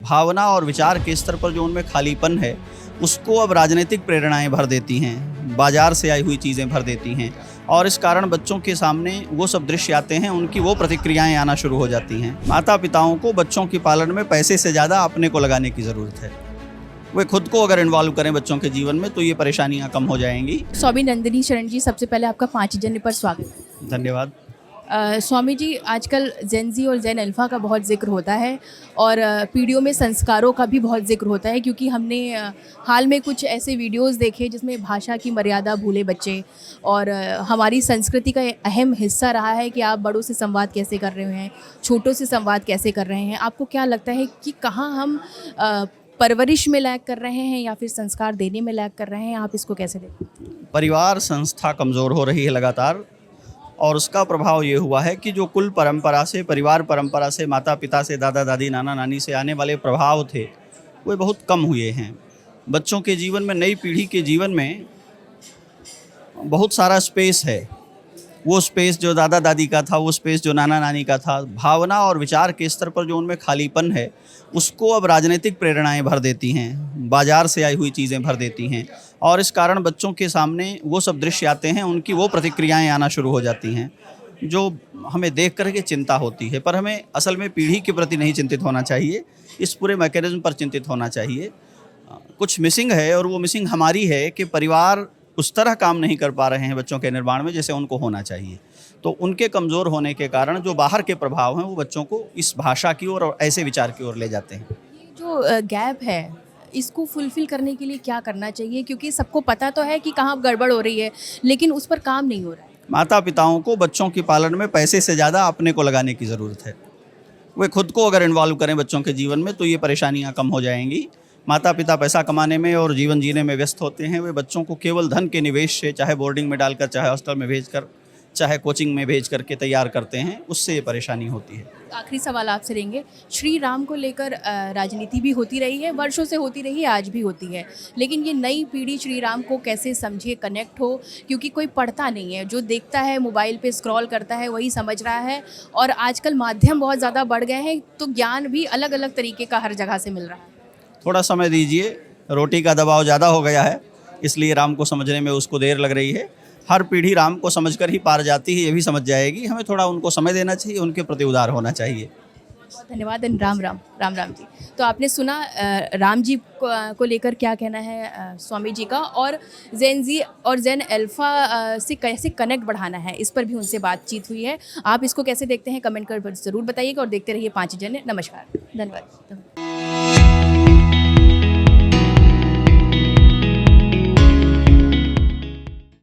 भावना और विचार के स्तर पर जो उनमें खालीपन है उसको अब राजनीतिक प्रेरणाएं भर देती हैं, बाजार से आई हुई चीज़ें भर देती हैं और इस कारण बच्चों के सामने वो सब दृश्य आते हैं, उनकी वो प्रतिक्रियाएं आना शुरू हो जाती हैं। माता पिताओं को बच्चों की पालन में पैसे से ज़्यादा अपने को लगाने की ज़रूरत है। वे खुद को अगर इन्वॉल्व करें बच्चों के जीवन में तो ये परेशानियां कम हो जाएंगी। स्वामी नंदिनी शरण जी, सबसे पहले आपका पांचजन्य पर स्वागत है। धन्यवाद। स्वामी जी, आजकल जेन ज़ी और जेन अल्फ़ा का बहुत जिक्र होता है और पीढ़ियों में संस्कारों का भी बहुत जिक्र होता है, क्योंकि हमने हाल में कुछ ऐसे वीडियोस देखे जिसमें भाषा की मर्यादा भूले बच्चे और हमारी संस्कृति का अहम हिस्सा रहा है कि आप बड़ों से संवाद कैसे कर रहे हैं, छोटों से संवाद कैसे कर रहे हैं। आपको क्या लगता है कि कहाँ हम परवरिश में लैग कर रहे हैं या फिर संस्कार देने में लैग कर रहे हैं? आप इसको कैसे देखते हैं? परिवार संस्था कमज़ोर हो रही है लगातार और उसका प्रभाव ये हुआ है कि जो कुल परंपरा से, परिवार परंपरा से, माता पिता से, दादा दादी, नाना नानी से आने वाले प्रभाव थे वे बहुत कम हुए हैं। बच्चों के जीवन में, नई पीढ़ी के जीवन में बहुत सारा स्पेस है। वो स्पेस जो दादा दादी का था, वो स्पेस जो नाना नानी का था, भावना और विचार के स्तर पर जो उनमें खालीपन है उसको अब राजनीतिक प्रेरणाएं भर देती हैं, बाजार से आई हुई चीज़ें भर देती हैं और इस कारण बच्चों के सामने वो सब दृश्य आते हैं, उनकी वो प्रतिक्रियाएं आना शुरू हो जाती हैं जो हमें देख कर के चिंता होती है। पर हमें असल में पीढ़ी के प्रति नहीं चिंतित होना चाहिए, इस पूरे मैकेनिज्म पर चिंतित होना चाहिए। कुछ मिसिंग है और वो मिसिंग हमारी है कि परिवार उस तरह काम नहीं कर पा रहे हैं बच्चों के निर्माण में जैसे उनको होना चाहिए। तो उनके कमज़ोर होने के कारण जो बाहर के प्रभाव हैं वो बच्चों को इस भाषा की ओर और ऐसे विचार की ओर ले जाते हैं। ये जो गैप है, इसको फुलफ़िल करने के लिए क्या करना चाहिए? क्योंकि सबको पता तो है कि कहाँ गड़बड़ हो रही है, लेकिन उस पर काम नहीं हो रहा है। माता पिताओं को बच्चों की पालन में पैसे से ज़्यादा अपने को लगाने की ज़रूरत है। वे खुद को अगर इन्वॉल्व करें बच्चों के जीवन में तो ये परेशानियां कम हो जाएंगी। माता पिता पैसा कमाने में और जीवन जीने में व्यस्त होते हैं, वे बच्चों को केवल धन के निवेश से, चाहे बोर्डिंग में डालकर, चाहे हॉस्टल में भेजकर, चाहे कोचिंग में भेज करके तैयार करते हैं, उससे ये परेशानी होती है। आखिरी सवाल आपसे लेंगे। श्री राम को लेकर राजनीति भी होती रही है, वर्षों से होती रही है, आज भी होती है, लेकिन ये नई पीढ़ी श्री राम को कैसे समझे, कनेक्ट हो? क्योंकि कोई पढ़ता नहीं है, जो देखता है मोबाइल पे स्क्रॉल करता है वही समझ रहा है और आजकल माध्यम बहुत ज़्यादा बढ़ गए हैं, तो ज्ञान भी अलग अलग तरीके का हर जगह से मिल रहा है। थोड़ा समय दीजिए, रोटी का दबाव ज़्यादा हो गया है इसलिए राम को समझने में उसको देर लग रही है। हर पीढ़ी राम को समझकर ही पार जाती है, ये भी समझ जाएगी। हमें थोड़ा उनको समय देना चाहिए, उनके प्रति उदार होना चाहिए। बहुत धन्यवाद। राम राम। राम राम जी। तो आपने सुना राम जी को लेकर क्या कहना है स्वामी जी का, और जेन ज़ी और जेन अल्फ़ा से कैसे कनेक्ट बढ़ाना है, इस पर भी उनसे बातचीत हुई है। आप इसको कैसे देखते हैं कमेंट कर ज़रूर बताइएगा और देखते रहिए पांचजन्य। नमस्कार, धन्यवाद।